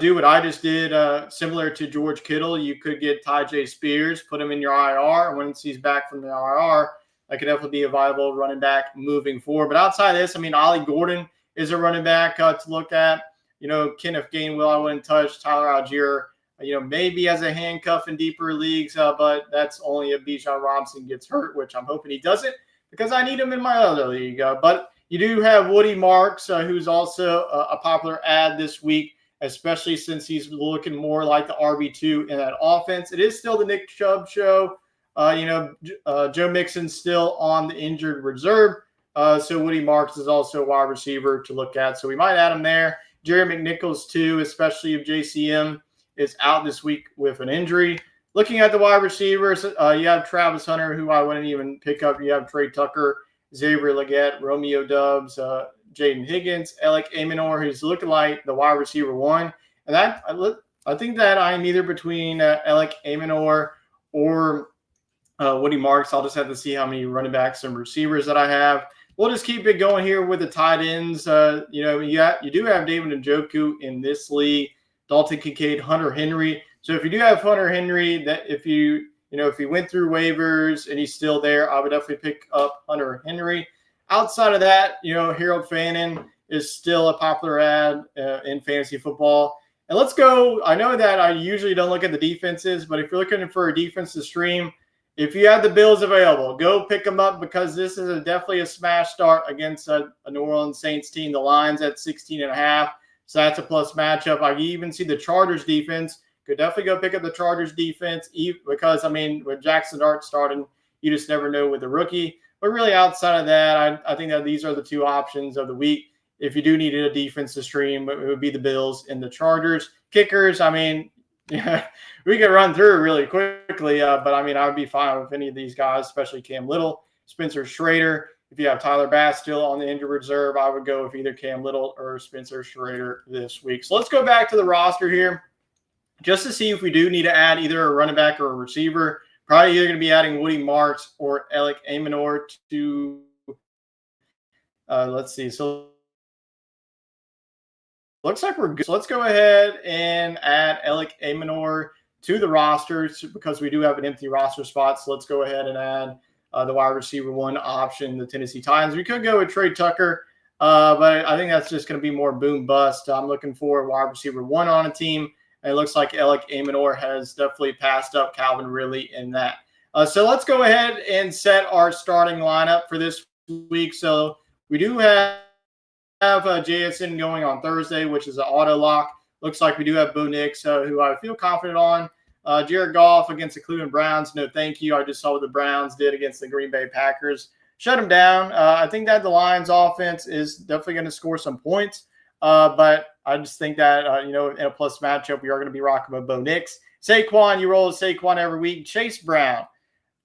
do what I just did, similar to George Kittle. You could get Tyjae Spears, put him in your IR, and once he's back from the IR, that could definitely be a viable running back moving forward. But outside of this, I mean, Ollie Gordon is a running back to look at. Kenneth Gainwell, I wouldn't touch. Tyler Algier, maybe as a handcuff in deeper leagues, but that's only if Bijan Robinson gets hurt, which I'm hoping he doesn't because I need him in my other league. But you do have Woody Marks, who's also a popular ad this week, especially since he's looking more like the RB2 in that offense. It is still the Nick Chubb show. Joe Mixon's still on the injured reserve. So Woody Marks is also a wide receiver to look at. So we might add him there. Jerry McNichols, too, especially if JCM is out this week with an injury. Looking at the wide receivers, you have Travis Hunter, who I wouldn't even pick up. You have Trey Tucker, Xavier Legette, Romeo Doubs, Jaden Higgins, Alec Aminor, who's looking like the wide receiver 1. And that I think that I'm either between Alec Aminor or Woody Marks. I'll just have to see how many running backs and receivers that I have. We'll just keep it going here with the tight ends. You do have David Njoku in this league, Dalton Kincaid, Hunter Henry. So if you do have Hunter Henry, that if he went through waivers and he's still there, I would definitely pick up Hunter Henry. Outside of that, Harold Fannin is still a popular ad in fantasy football. And let's go. I know that I usually don't look at the defenses, but if you're looking for a defense to stream, if you have the Bills available, go pick them up because this is definitely a smash start against a New Orleans Saints team. The line's at 16.5, so that's a plus matchup. I even see the Chargers defense. Could definitely go pick up the Chargers defense because, with Jackson Dart starting, you just never know with the rookie. But really outside of that, I think that these are the two options of the week. If you do need a defense to stream, it would be the Bills and the Chargers. Kickers, we could run through really quickly, but I would be fine with any of these guys, especially Cam Little, Spencer Schrader. If you have Tyler Bass still on the injured reserve, I would go with either Cam Little or Spencer Schrader this week. So let's go back to the roster here just to see if we do need to add either a running back or a receiver. Probably either going to be adding Woody Marks or Alec Aminor to let's see. So looks like we're good. So let's go ahead and add Alec Aminor to the roster because we do have an empty roster spot. So let's go ahead and add the wide receiver 1 option, the Tennessee Titans. We could go with Trey Tucker, but I think that's just going to be more boom bust. I'm looking for a wide receiver 1 on a team. And it looks like Alec Aminor has definitely passed up Calvin Ridley in that. So let's go ahead and set our starting lineup for this week. So we do have JSN going on Thursday, which is an auto lock. Looks like we do have Bo Nix, who I feel confident on. Jared Goff against the Cleveland Browns. No, thank you. I just saw what the Browns did against the Green Bay Packers. Shut them down. I think that the Lions offense is definitely going to score some points. But I just think that, in a plus matchup, we are going to be rocking with Bo Nix. Saquon, you roll with Saquon every week. Chase Brown.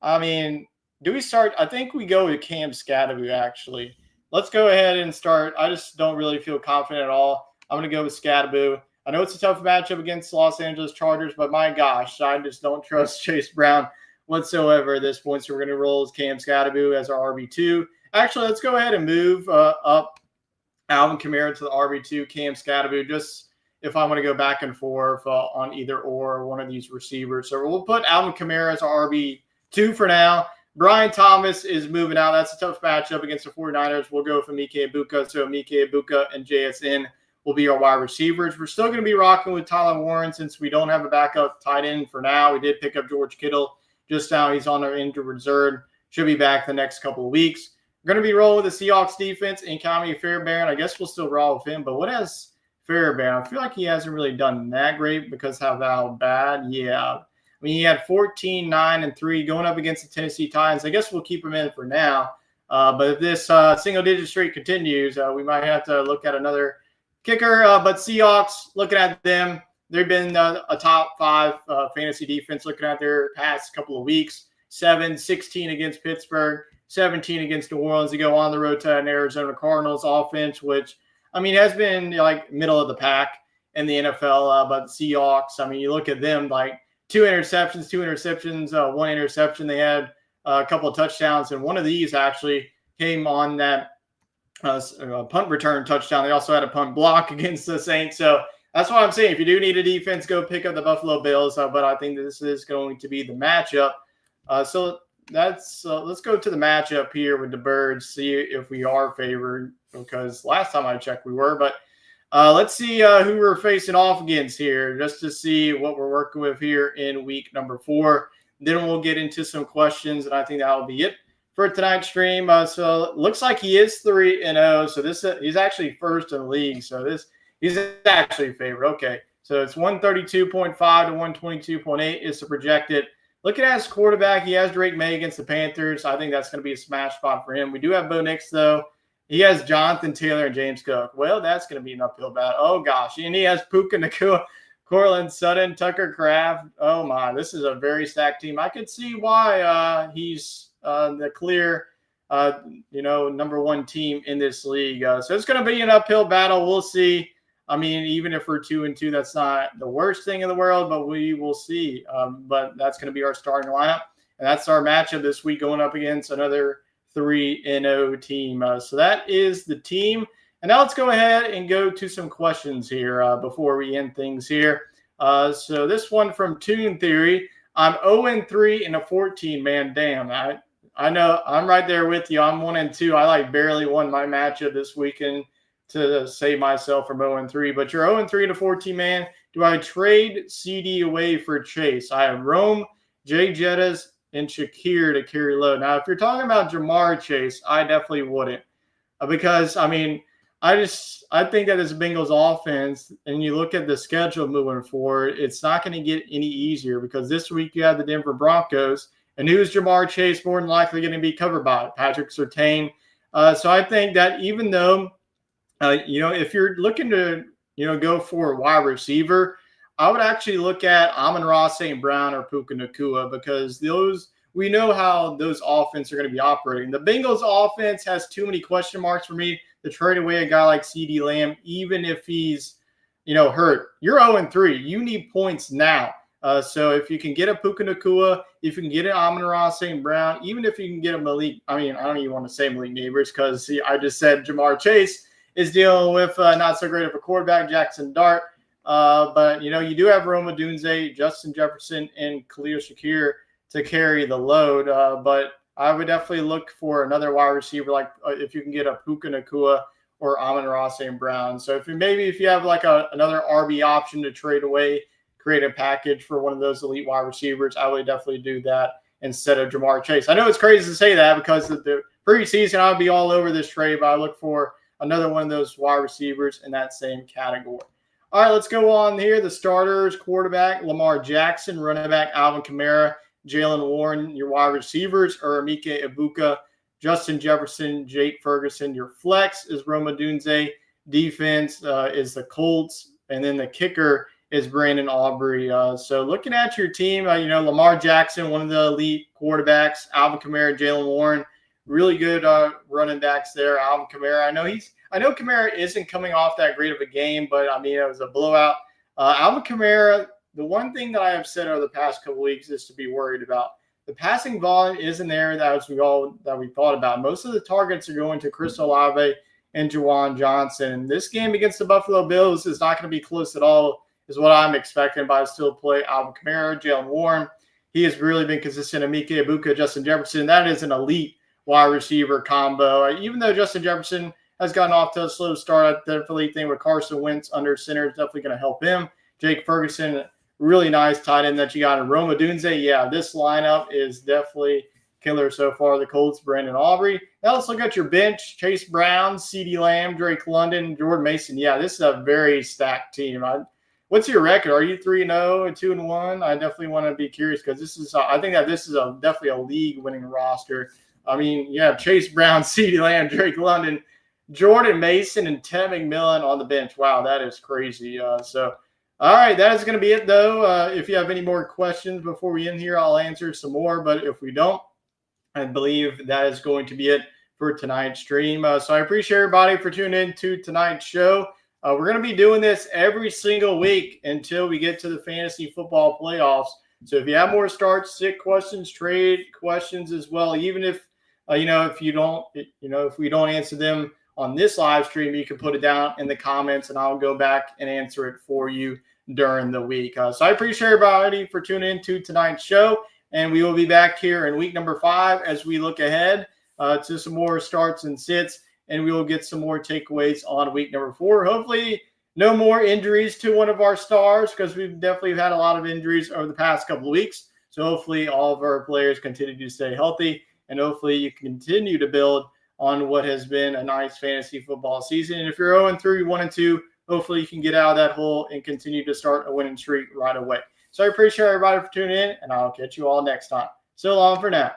Do we start? I think we go with Cam Scatterby, actually. Let's go ahead and start. I just don't really feel confident at all. I'm going to go with Scatterby. I know it's a tough matchup against the Los Angeles Chargers, but my gosh, I just don't trust Chase Brown whatsoever at this point. So we're going to roll as Cam Scatterby as our RB2. Actually, let's go ahead and move up Alvin Kamara to the RB2, Cam Scatterby. if I'm going to go back and forth on either or one of these receivers. So we'll put Alvin Kamara as our RB2 for now. Brian Thomas is moving out. That's a tough matchup against the 49ers. We'll go for Mike Ibuka. So Mike Ibuka and JSN will be our wide receivers. We're still going to be rocking with Tyler Warren since we don't have a backup tight end for now. We did pick up George Kittle just now. He's on our injured reserve. Should be back the next couple of weeks. We're going to be rolling with the Seahawks defense and Kami Fairbairn. I guess we'll still roll with him. But what has Fairbairn? I feel like he hasn't really done that great because of how bad. Yeah. I mean, he had 14, 9, and 3 going up against the Tennessee Titans. I guess we'll keep him in for now. But if this single-digit streak continues, we might have to look at another kicker. But Seahawks, looking at them, they've been a top 5 fantasy defense looking at their past couple of weeks. 16 against Pittsburgh, 17 against New Orleans. They go on the road to an Arizona Cardinals offense, which, I mean, has been like middle of the pack in the NFL. But the Seahawks, I mean, you look at them like, 2 interceptions, 1 interception. They had a couple of touchdowns, and one of these actually came on that punt return touchdown. They also had a punt block against the Saints. So that's what I'm saying. If you do need a defense, go pick up the Buffalo Bills. But I think this is going to be the matchup. So let's go to the matchup here with the Birds, see if we are favored, because last time I checked we were. But let's see who we're facing off against here, just to see what we're working with here in week number 4. Then we'll get into some questions, and I think that will be it for tonight's stream. So it looks like he is 3-0. So he's actually first in the league. So he's actually favored. Okay, so it's 132.5 to 122.8 is the projected. Looking at his quarterback, he has Drake May against the Panthers. I think that's going to be a smash spot for him. We do have Bo Nix, though. He has Jonathan Taylor and James Cook. Well, that's going to be an uphill battle. Oh, gosh. And he has Puka Nacua, Cortland Sutton, Tucker Kraft. Oh, my. This is a very stacked team. I could see why he's the clear, number 1 team in this league. So it's going to be an uphill battle. We'll see. I mean, even if we're 2-2, that's not the worst thing in the world, but we will see. But that's going to be our starting lineup. And that's our matchup this week going up against another 3-0 team. So that is the team. And now let's go ahead and go to some questions here before we end things here. So this one from Toon Theory. I'm 0-3 in a 14, man. Damn, I know I'm right there with you. I'm 1-2. I barely won my matchup this weekend to save myself from 0-3. But you're 0-3 to 14, man. Do I trade CD away for Chase? I have Rome, Jay Jettas, and Shakir to carry low. Now, if you're talking about Jamar Chase, I definitely wouldn't. Because, I mean, I think that this Bengals offense, and you look at the schedule moving forward, it's not going to get any easier because this week you have the Denver Broncos. And who's Jamar Chase more than likely going to be covered by? Patrick Surtain. So I think that even though, if you're looking to, go for a wide receiver, I would actually look at Amon-Ra St. Brown or Puka Nacua because we know how those offenses are going to be operating. The Bengals offense has too many question marks for me to trade away a guy like CeeDee Lamb, even if he's, hurt. You're 0-3. You need points now. So if you can get a Puka Nacua, if you can get an Amon-Ra St. Brown, even if you can get a Malik, I don't even want to say Malik Neighbors because I just said Jamar Chase is dealing with not so great of a quarterback, Jackson Dart. But, you do have Rome Odunze, Justin Jefferson, and Khalil Shakir to carry the load. But I would definitely look for another wide receiver, like if you can get a Puka Nacua or Amon-Ra St. Brown. So if you have another RB option to trade away, create a package for one of those elite wide receivers, I would definitely do that instead of Jamar Chase. I know it's crazy to say that because of the preseason, I would be all over this trade, but I look for another one of those wide receivers in that same category. All right, let's go on here. The starters, quarterback, Lamar Jackson, running back, Alvin Kamara, Jalen Warren. Your wide receivers are Mike Ibuka, Justin Jefferson, Jake Ferguson. Your flex is Rome Odunze. Defense is the Colts. And then the kicker is Brandon Aubrey. So looking at your team, Lamar Jackson, one of the elite quarterbacks, Alvin Kamara, Jalen Warren, really good running backs there. Alvin Kamara, I know Kamara isn't coming off that great of a game, but it was a blowout. Alvin Kamara, the one thing that I have said over the past couple weeks is to be worried about. The passing volume isn't there that we thought about. Most of the targets are going to Chris Olave and Juwan Johnson. This game against the Buffalo Bills is not going to be close at all, is what I'm expecting, but I still play Alvin Kamara, Jalen Warren. He has really been consistent. Emeka Egbuka, Justin Jefferson. That is an elite wide receiver combo. Even though Justin Jefferson has gotten off to a slow start, I definitely think with Carson Wentz under center is definitely going to help him. Jake Ferguson, really nice tight end that you got in Rome Odunze. Yeah, this lineup is definitely killer so far. The Colts, Brandon Aubrey. Now let's look at your bench. Chase Brown, CeeDee Lamb, Drake London, Jordan Mason. Yeah, this is a very stacked team. What's your record? Are you 3-0 and 2-1? I definitely want to be curious because this is. I think that this is definitely a league-winning roster. I mean, you have Chase Brown, CeeDee Lamb, Drake London, Jordan Mason, and Tim McMillan on the bench. Wow, that is crazy. All right, that is going to be it, though. If you have any more questions before we end here, I'll answer some more. But if we don't, I believe that is going to be it for tonight's stream. So I appreciate everybody for tuning in to tonight's show. We're going to be doing this every single week until we get to the fantasy football playoffs. So if you have more starts, sit questions, trade questions as well, even if if we don't answer them on this live stream, you can put it down in the comments and I'll go back and answer it for you during the week. So I appreciate everybody for tuning in to tonight's show, and we will be back here in week number 5 as we look ahead to some more starts and sits, and we will get some more takeaways on week number 4. Hopefully no more injuries to one of our stars, because we've definitely had a lot of injuries over the past couple of weeks. So hopefully all of our players continue to stay healthy, and hopefully you continue to build on what has been a nice fantasy football season. And if you're 0-3, 1-2, hopefully you can get out of that hole and continue to start a winning streak right away. So I appreciate everybody for tuning in, and I'll catch you all next time. So long for now.